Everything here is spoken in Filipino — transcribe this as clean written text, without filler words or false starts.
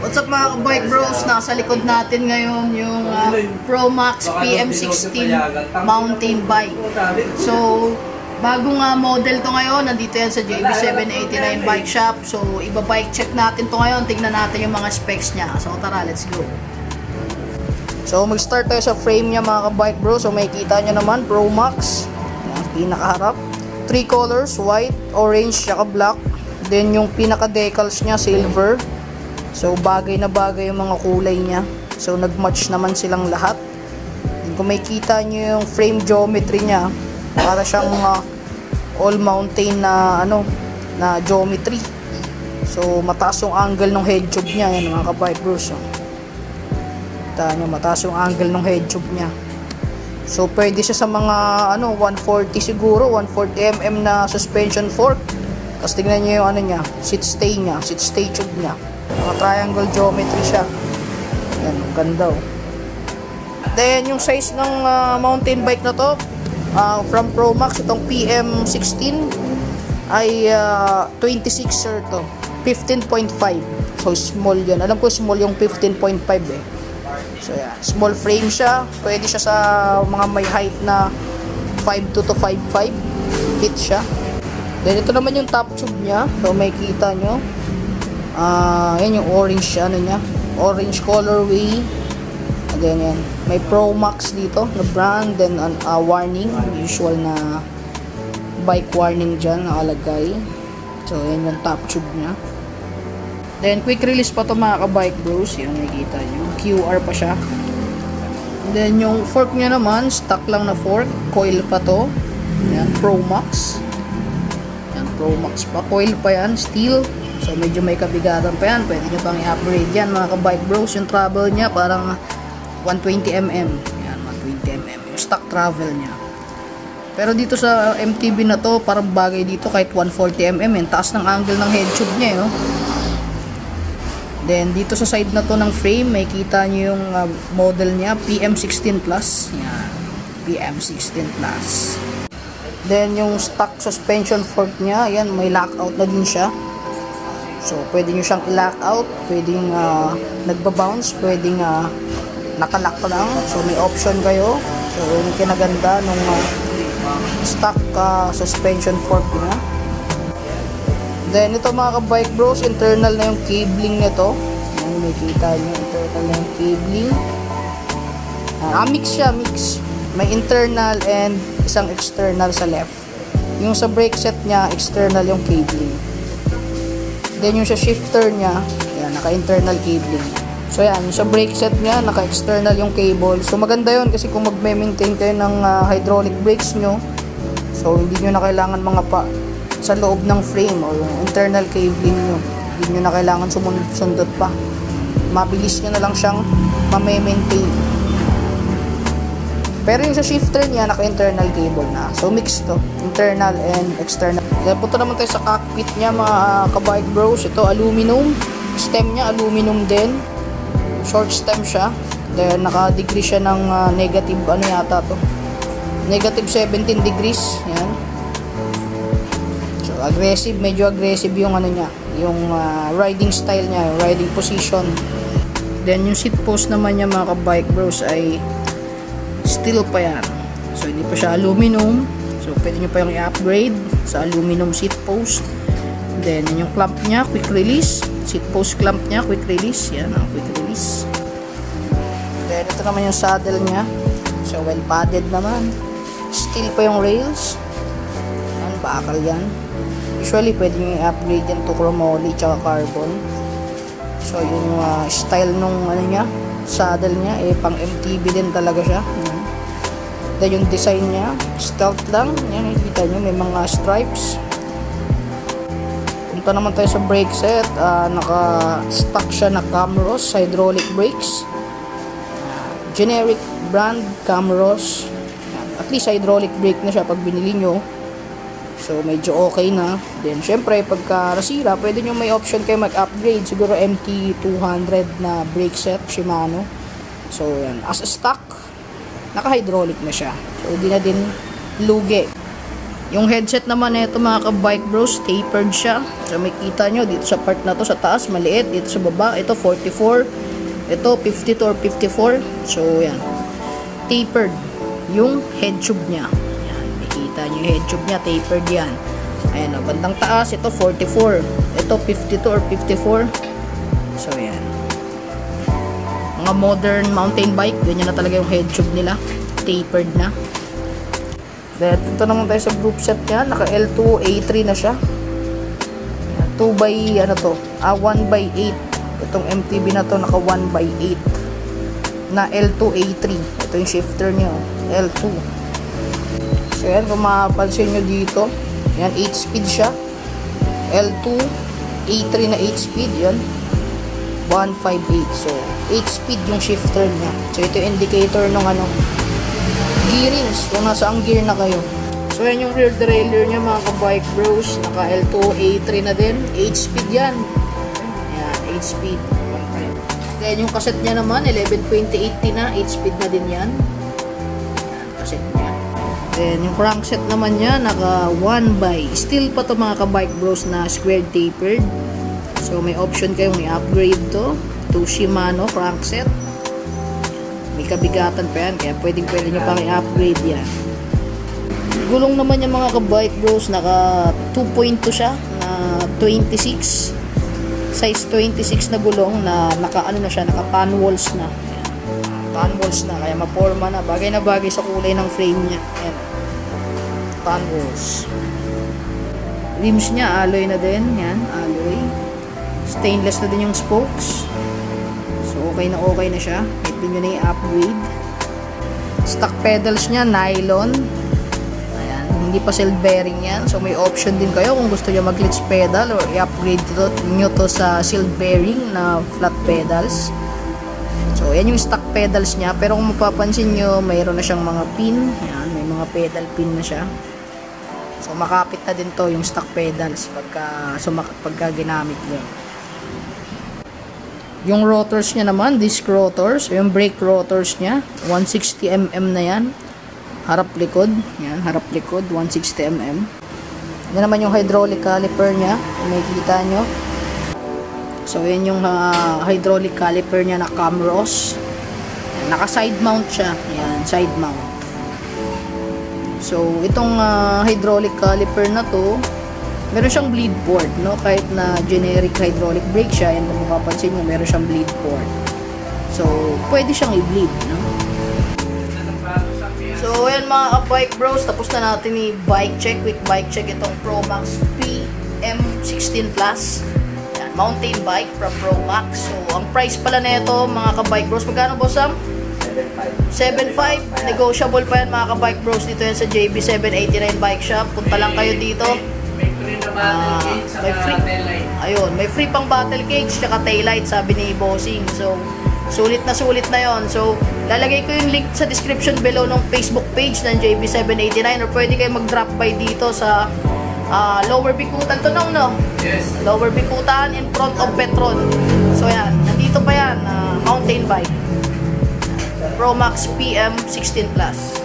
What's up mga bike bros? Nasa likod natin ngayon yung Promax PM16 mountain bike. So, bagong model to ngayon. Nandito yan sa JB789 Bike Shop. So, iba-bike check natin to ngayon. Tignan natin yung mga specs niya. So, tara, let's go. So, mag-start tayo sa frame niya mga bike bros. So, makikita nyo naman, Promax. Pinakaharap. 3 colors, white, orange, saka black. Then, yung pinaka-decals niya, silver. So, bagay na bagay yung mga kulay niya. So, nag-match naman silang lahat. And kung makikita nyo yung frame geometry niya, para siyang all mountain na na geometry. So, mataas yung angle ng head tube niya. Yan mga ka-bike bros. Kita nyo, mataas yung angle ng head tube niya. So, pwede siya sa mga 140 siguro, 140mm na suspension fork. Tapos tingnan nyo yung niya, seat stay niya, seat stay tube niya. Mga triangle geometry siya. Yan, ganda oh. Then, yung size ng mountain bike na to, from Promax, itong PM16 ay 26er to. 15.5. So, small yan. Alam ko small yung 15.5 eh. So, yan. Small frame siya. Pwede siya sa mga may height na 5'2" to 5'5". Fit siya. Then, ito naman yung top tube niya. So, may kita nyo. Yan yung orange niya, orange colorway. And then yan, may Promax dito na brand, then warning, usual na bike warning dyan nakalagay. So yan yung top tube niya. Then quick release pa to mga ka-bike bros. Yan nakikita nyo, QR pa siya. Then yung fork niya naman, stock lang na fork, coil pa to. Yan, Promax. Yan, Promax pa, coil pa yan, steel. So, medyo may kabigatan pa yan. Pwede nyo pang i-upgrade yan, mga ka-bike bros. Yung travel niya, parang 120mm. Yan, 120mm. Yung stock travel niya. Pero dito sa MTB na to, parang bagay dito kahit 140mm. Yung taas ng angle ng head tube niya, eh. Then, dito sa side na to ng frame, may kita nyo yung model niya, PM16 Plus. Yan, PM16 Plus. Then, yung stock suspension fork niya, yan, may lockout na din siya. So, pwede nyo siyang i-lock out, pwedeng nagbabounce, pwedeng nakalock lang. So, may option kayo. So, yung kinaganda nung stock suspension fork niya. Then, ito mga ka-bike bros, internal na yung cabling nito. Ayan, may kita nyo, internal na yung cabling. Mix siya, mix. May internal and isang external sa left. Yung sa brake set niya, external yung cabling. Then yung sa shifter niya, yan, naka-internal cabling. So yan, yung sa brake set niya, naka-external yung cable. So maganda yun kasi kung magme-maintain kayo ng hydraulic brakes nyo, so hindi nyo na kailangan mga sa loob ng frame or internal cabling nyo. Hindi nyo na kailangan sundot pa. Mabilis nyo na lang siyang ma-maintain. Pero yung sa shifter niya, naka-internal cable na. So mix to, internal and external. Then punta naman tayo sa cockpit niya mga ka-bike bros. Ito aluminum. Stem niya aluminum din. Short stem siya. Then naka-degree siya ng negative yata to. Negative 17 degrees. Yan. So aggressive, medyo aggressive yung niya. Yung riding style niya, yung riding position. Then yung seat post naman niya mga ka-bike bros ay steel pa yan. So hindi pa siya aluminum. So pwede nyo pa yung i-upgrade sa aluminum seat post. Then yung clamp niya, quick release. Seat post clamp niya, quick release. Yan ang quick release. Then ito naman yung saddle niya. So well padded naman. Steel pa yung rails. Yan, bakal yan. Usually pwede nyo i-upgrade yan to chromoly tsaka carbon. So yung style nung niya, saddle niya, pang MTB din talaga siya. Yan. Then yung design niya, stealth lang. Yan, nakikita nyo, may mga stripes. Punta naman tayo sa brake set. Naka-stock siya na Camros hydraulic brakes. Generic brand Camros. At least hydraulic brake na siya pag binili nyo. So medyo okay na. Then syempre pagka nasira, pwede nyo may option kayo mag-upgrade. Siguro MT200 na brake set Shimano. So yan, as a stock, naka-hydraulic na siya. So hindi na din lugi Yung headset naman nito mga ka-bike bros, tapered siya. So may kita nyo dito sa part na to, sa taas maliit, dito sa baba ito 44, ito 52 or 54. So yan, tapered yung head tube nya. Yan, may kita nyo yung head tube nya, tapered yan. Ayan o, bandang taas ito 44, ito 52 or 54. So yan, mga modern mountain bike, ganyan na talaga yung head tube nila, tapered na. Then, ito naman tayo sa group set niya. Naka L2, A3 na siya. 2 by, 1 by 8. Itong MTB na to, naka 1 by 8. Na L2, A3. Ito yung shifter niya, L2. So, yan, kung mapapansin nyo dito, yan, 8 speed siya. L2, A3 na 8 speed, yan. 158. So, 8 speed yung shifter niya. So, ito yung indicator ng gearings, kung nasaan gear na kayo. So yan yung rear derailleur nya mga ka-bike bros, naka L2 A3 na din, 8 speed yan. Yan, 8 speed. Then yung cassette nya naman 1120/80 na, 8 speed na din yan. Yan, cassette nya. Then yung crankset naman nya naka 1 by, still pa to mga ka-bike bros na square tapered. So may option kayong i-upgrade to Shimano crankset. May kabigatan pa yan, kaya pwede nyo pang i-upgrade yan. Gulong naman yung mga ka-bike bros, naka 2.2 siya, na 26. Size 26 na gulong, na naka pan walls na. Ayan. Pan walls na, kaya maporma na. Bagay na bagay sa kulay ng frame niya. Ayan. Pan walls. Rims niya, alloy na din. Yan, alloy. Stainless na din yung spokes. So, okay na siya. Pwede nyo na i-upgrade. Stock pedals nya, nylon. Ayan, hindi pa silk bearing yan. So, may option din kayo kung gusto nyo mag-glitch pedal or i-upgrade nyo to sa silk bearing na flat pedals. So, yan yung stock pedals nya. Pero kung mapapansin nyo, mayroon na siyang mga pin. Ayan, may mga pedal pin na siya. So, makapit na din to yung stock pedals pagka ginamit nyo. Yung rotors niya naman, disc rotors, yung brake rotors niya, 160mm na yan. Harap likod, yan, harap likod, 160mm. Yan naman yung hydraulic caliper niya, may kita nyo. So, yan yung hydraulic caliper niya na Camros. Naka side mount siya, yan, side mount. So, itong hydraulic caliper na to, meron siyang bleed port, no? Kahit na generic hydraulic brake siya, yan kung mapapansin nyo, meron siyang bleed port. So, pwede siyang i-bleed, no? So, ayan mga ka-bike bros, tapos na natin i-bike check, quick bike check itong Promax PM16 Plus. Yan, mountain bike from Promax. So, ang price pala nito mga ka-bike bros, magkano boss Sam? 7.5. Negotiable pa yan mga ka-bike bros, dito yan sa JB789 Bike Shop. Punta lang kayo dito. May free, ayun, may free pang battle cage tsaka taillight sabi ni Bossing. So, sulit na yon. So, lalagay ko yung link sa description below ng Facebook page ng JB789 or pwede kayo mag-drop by dito sa Lower Bikutan to no? Yes. Lower Bikutan in front of Petron. So, yan. Nandito pa yan. Mountain bike. Promax PM16 Plus.